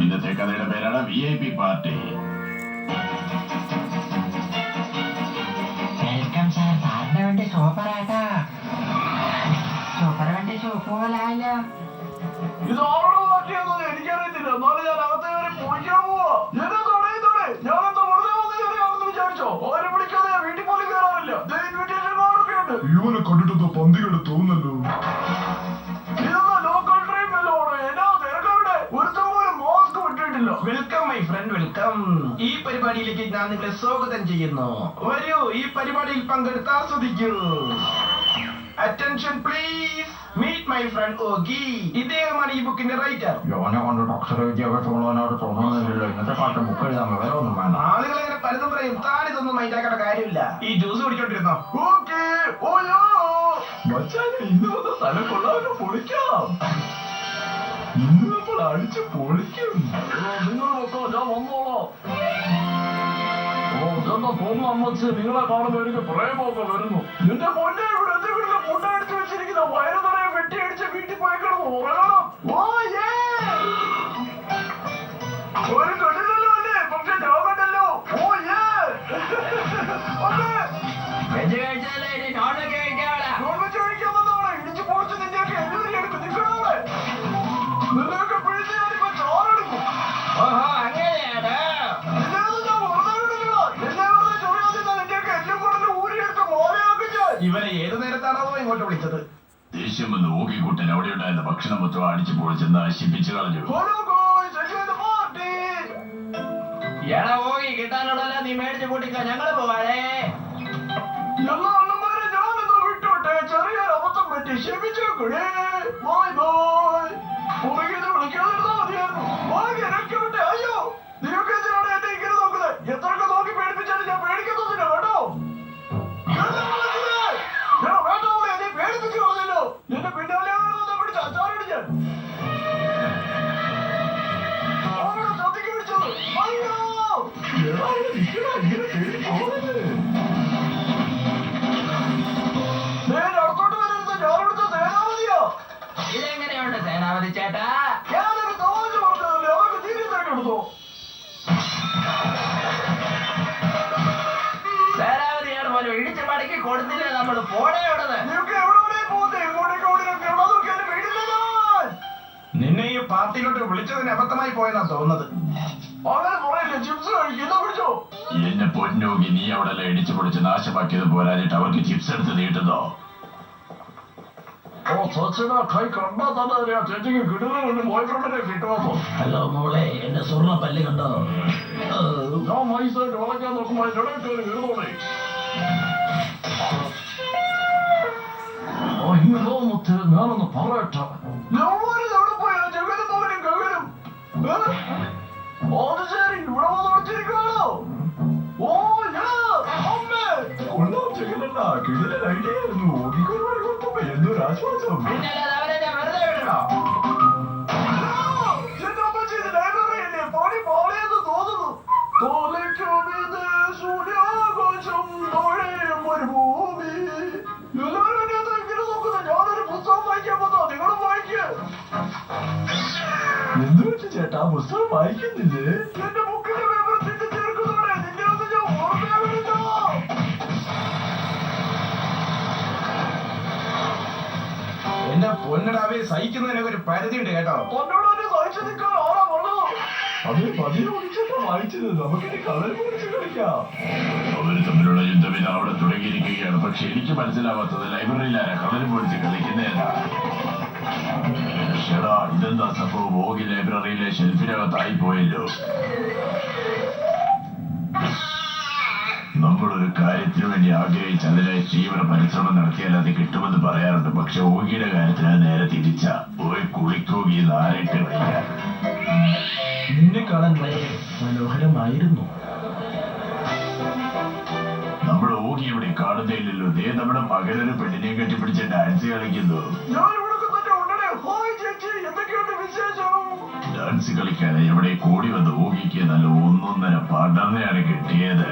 ഇന്നത്തെ കഥയുടെ പേരാണ് VIP പാർട്ടി. Welcome sir. സാറിന്റെ വണ്ടി സൂപ്പറാട്ടാ. സൂപ്പർ വണ്ടി സൂപ്പറായാലോ. ഇത് ആരോട് മാറ്റിയെന്നത് എനിക്കറിയത്തില്ല. എന്നാലും ഞാൻ അകത്ത് കയറി പൊളിക്കാൻ പോവാ. എന്നെ തൊടേ ഞാനെന്താ വെറുതെ വന്ന് കയറിയാണെന്ന് വിചാരിച്ചോ? ആരും വിളിക്കാതെ ഞാൻ വീട്ടിൽ പോലും കയറാറില്ല. ഇൻവിറ്റേഷൻ കാർഡൊക്കെ ഉണ്ട്. ഇവനെ കണ്ടിട്ട് പന്തികേട് തോന്നല്ലോ. ഇതെന്താ ലോക്കൽ ട്രെയിൻ വല്ലോണ്? എന്നാ തിരക്കവിടെ? ഒരുത്തം പോലും മാസ്ക് വിട്ടിട്ടില്ല. Welcome my friend, welcome. ഈ പരിപാടിയിലേക്ക് ഞാൻ നിങ്ങളെ സ്വാഗതം ചെയ്യുന്നു. വരൂ, ഈ പരിപാടിയിൽ പങ്കെടുത്ത് ആസ്വദിക്കൂ. Attention please. Meet my friend Oggy. ഇദ്ദേഹമാണ് ഈ ബുക്കിന്റെ റൈറ്റർ. യോനെ കൊണ്ട് അക്ഷര വിദ്യാഭ്യാസമുള്ളവനോട് തോന്നുന്നില്ലല്ലോ. ഇന്നത്തെ കാലത്ത് ബുക്ക് എഴുതാൻ വിവരമൊന്നും വേണ്ട. ആളുകൾ ഇങ്ങനെ പലതും പറയും. താനിതൊന്നും മൈൻഡാക്കേണ്ട കാര്യമില്ല. ഈ ജ്യൂസ് കുടിച്ചോണ്ടിരുന്നോ? ഓക്കേ. ഓയോ മച്ചാനെ, ഇന്ന് വന്ന സ്ഥലം കൊള്ളാമല്ലോ. പൊളിക്കാം. ഇന്ന് നമ്മൾ അടിച്ച് പൊളിക്കും. നിങ്ങൾ വെക്കോ, ഞാൻ വന്നോളാം. എന്താ തോന്നുന്നു അമ്മച്ച്? നിങ്ങളെ കാണുമ്പോൾ എനിക്ക് പ്രേമമൊക്കെ വരുന്നു. നിന്റെ പൊന്നെ, ഇവിടെ എന്തെങ്കിലും ഫുഡ് അടിച്ചു വെച്ചിരിക്കുന്ന വയറു നിറയെ വെട്ടി അടിച്ച് വീട്ടിൽ പോയി കിടന്നു ഉറങ്ങണം. ഒരു കണ്ടില്ലല്ലോ അല്ലേ? പക്ഷെ ഞാൻ കണ്ടല്ലോ. വെജ് കഴിച്ചാലേ ഇനി നോൺ വെജ് കഴിക്കാളാ. നോൺ വെജ് കഴിക്കാൻ വന്നതാണ്. ഇടിച്ച് പൊളിച്ച് നിന്റെയൊക്കെ എഴുതി എടുക്കും. നിൽക്കണോടെ നിന്നെയൊക്കെ പിഴിച്ച് ഞാനിപ്പോ ചോറെടുക്കും. ഓഹോ, അങ്ങനെയാണ്. ഇവനെ ഏത് നേരത്താണോ ഇങ്ങോട്ട് വിളിച്ചത്? ദേഷ്യം വന്ന് ഓകിക്കുട്ടൻ അവിടെ ഉണ്ടായിരുന്ന ഭക്ഷണം മൊത്തം അടിച്ചു പൊളിച്ച് നശിപ്പിച്ചു കളഞ്ഞു. എടാ ഓകി, കിട്ടാനുള്ളതല്ല നീ മേടിച്ച് കൂട്ടിക്കോ. ഞങ്ങള് പോവാടേ. എല്ലാ അണ്ണന്മാരെ ഞാനൊന്ന് വിട്ടോട്ടെ. ചെറിയൊരു അബദ്ധം പറ്റി, ക്ഷമിച്ചേക്കണേ. Bye bye. പുറകിന്ന് വിളിക്കാതിരുന്നാ മതിയായിരുന്നു. രക്ഷപ്പെട്ടെ. അയ്യോ, നീയൊക്കെ എന്തിനാണ് എന്നെ ഇങ്ങനെ നോക്കുന്നത്? എത്രയൊക്കെ നോക്കി പേടിപ്പിച്ചാലും ഞാൻ പേടിക്കത്തൊന്നില്ല കേട്ടോ. നീ പേടിപ്പിച്ചു കളഞ്ഞല്ലോ. നിന്റെ പിന്നാലെ പിടിച്ച് അച്ചാറിടിക്കാൻ ചതിക്ക് പിടിച്ചത്. അയ്യോ, ഇങ്ങനെ പേടി പോകുന്നത്. അടുത്തോട്ട് വരരുത്. ഞാനിവിടുത്തെ സേനാപതിയോ. ഇതെങ്ങനെയുണ്ട് സേനാപതി ചേട്ടാ? ഞാനൊരു തമാശ പറഞ്ഞതല്ലേ, അതൊക്കെ സീരിയസ് ആയിട്ട് എടുത്തോ. സേനാപതിയാണ് പോലും ഇടിച്ച് മടക്കി കൊടുത്തില്ലേ നമ്മൾ പോടേ ഉള്ളത്. നീയൊക്കെ എവിടെ പോകുന്നത്? ഇങ്ങോട്ടേക്ക് ഓടിനൊക്കെ എവിടെ നോക്കിയാലും വീടില്ല ഞാൻ. നിന്നെ ഈ പാർട്ടിയിലോട്ട് വിളിച്ചതിന് അബദ്ധമായി പോയെന്നാ തോന്നുന്നത്. അങ്ങനെ പറയില്ല. ചിപ്സ് കഴിക്കുന്ന പിടിച്ചോ. എന്നെ പൊന്നോക്കി, നീ അവിടെ എല്ലാം ഇടിച്ചു പൊളിച്ച് നാശമാക്കിയത് പോരാഞ്ഞിട്ട് അവർക്ക് ചിപ്സ് എടുത്ത് നീട്ടുന്നോ? സച്ചിനെ കൈ കണ്ടാ തന്നെ അറിയാം ചേച്ചിക്ക് കിട്ടുന്ന ബോയ് ഫ്രണ്ടിനെ കിട്ടുമോ. ഹലോ മോളെ, എന്റെ സ്വർണ്ണ പല്ല് കണ്ടോ? ഞാൻ മൈസായിട്ട് വളയ്ക്കാൻ നോക്കുമ്പോൾ ഇടയിൽ കയറി വീഴുന്നോളെ. അയ്യോ മുത്ത്, ഞാനൊന്ന് പറയട്ടെ. എവിടെ പോയാ ജഗനും മകനും ഗഗനും? അത് ശരി, ഇവിടെ വന്ന് അടച്ചിരിക്കുകയാണോ? ഓ അമ്മേ, കൊള്ളാം ജഗനല്ല. കിടിലൻ ഐഡിയ ആയിരുന്നു. ഓടിക്കൊരുപാട് കൊടുക്കുമ്പോ എന്തൊരു ആശ്വാസം. പിന്നല്ലാതെ അവരെ ഞാൻ വെറുതെ വിടണോ? എന്റെ അമ്മച്ചി, ഇത് ലൈബ്രറിയല്ലേ? പണി പാളിയെന്ന് തോന്നുന്നു. തോലയ്ക്കുമിത് സൂര്യാകാശം മഴയും ഒരു ഭൂമി. എല്ലാവരും എന്നെ ഇങ്ങനെ നോക്കുന്നത്. ഞാനൊരു പുസ്തകം വായിക്കാൻ വന്നോ? നിങ്ങളും വായിക്കുക. എന്ത് വെച്ച് ചേട്ടാ, പുസ്തകം വായിക്കുന്നില്ലേ? എന്റെ ബുക്കിന്റെ പേപ്പർ തിരിച്ചു ചേർക്കുന്നോടെ നിന്നെ ഒന്ന് ഞാൻ ഓർമ്മയാകുന്നില്ലോ. എന്റെ പൊന്നടാവെ, സഹിക്കുന്നതിനൊക്കെ ഒരു പരിധി ഉണ്ട് കേട്ടോ. തന്നോട് തന്നെ സഹിച്ചു നിൽക്കാൻ ആരാ പറഞ്ഞത്? അത് പതിയെ ഓടിച്ചിട്ടാ വായിച്ചത്. നമുക്കിനി കളർ കുറിച്ച് കളിക്കാം. അവർ തമ്മിലുള്ള യുദ്ധം ഇത് അവിടെ തുടങ്ങിയിരിക്കുകയാണ്. പക്ഷെ എനിക്ക് മനസ്സിലാവാത്തത് ലൈബ്രറിയിലാരാ കളരും പൊളിച്ച് കളിക്കുന്നേതാ? ഷെടാ, ഇതെന്താ സംഭവം? ഓഗി ലൈബ്രറിയിലെ ഷെൽഫിനകത്തായി പോയല്ലോ. നമ്മളൊരു കാര്യത്തിനു വേണ്ടി ആഗ്രഹിച്ച് അതിനായി തീവ്ര പരിശ്രമം നടത്തിയാൽ അത് കിട്ടുമെന്ന് പറയാറുണ്ട്. പക്ഷെ ഓഗിയുടെ കാര്യത്തിന് നേരെ തിരിച്ച പോയി കുളിക്കോഗി നാരിട്ട് വയ്യ. നിന്നെ കാണാൻ വളരെ മനോഹരമായിരുന്നു. നമ്മൾ ഓഗി ഇവിടെ കാണുന്നില്ലല്ലോ. ദേ നമ്മുടെ മകനൊരു പെണ്ണിനെ കെട്ടിപ്പിടിച്ച് ഡാൻസ് കളിക്കുന്നു. ഡാൻസ് കളിക്കാതെ എവിടെ കൂടി വന്ന് ഓഗിക്ക് നല്ല ഒന്നൊന്നര പാർട്ണറിനെയാണ് കിട്ടിയത്.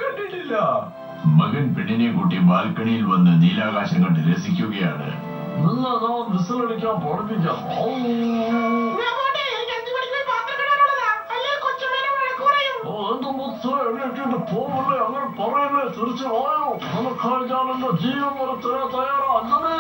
കണ്ടിട്ടില്ല. മകൻ പെണ്ണിനെ കൂട്ടി ബാൽക്കണിയിൽ വന്ന് നീലാകാശം കണ്ട് രസിക്കുകയാണ്. നിന്നെ ഞാൻ വിസിലടിക്കാൻ പഠിപ്പിക്കാം. എന്റെ മുത്ത് എഴുന്നേറ്റിട്ട് പോവല്ലേ, അങ്ങനെ പറയല്ലേ, തിരിച്ചു വായോ. നിനക്കായി ഞാൻ എന്റെ ജീവൻ വരെ തരാൻ തയ്യാറാ. അങ്ങനെ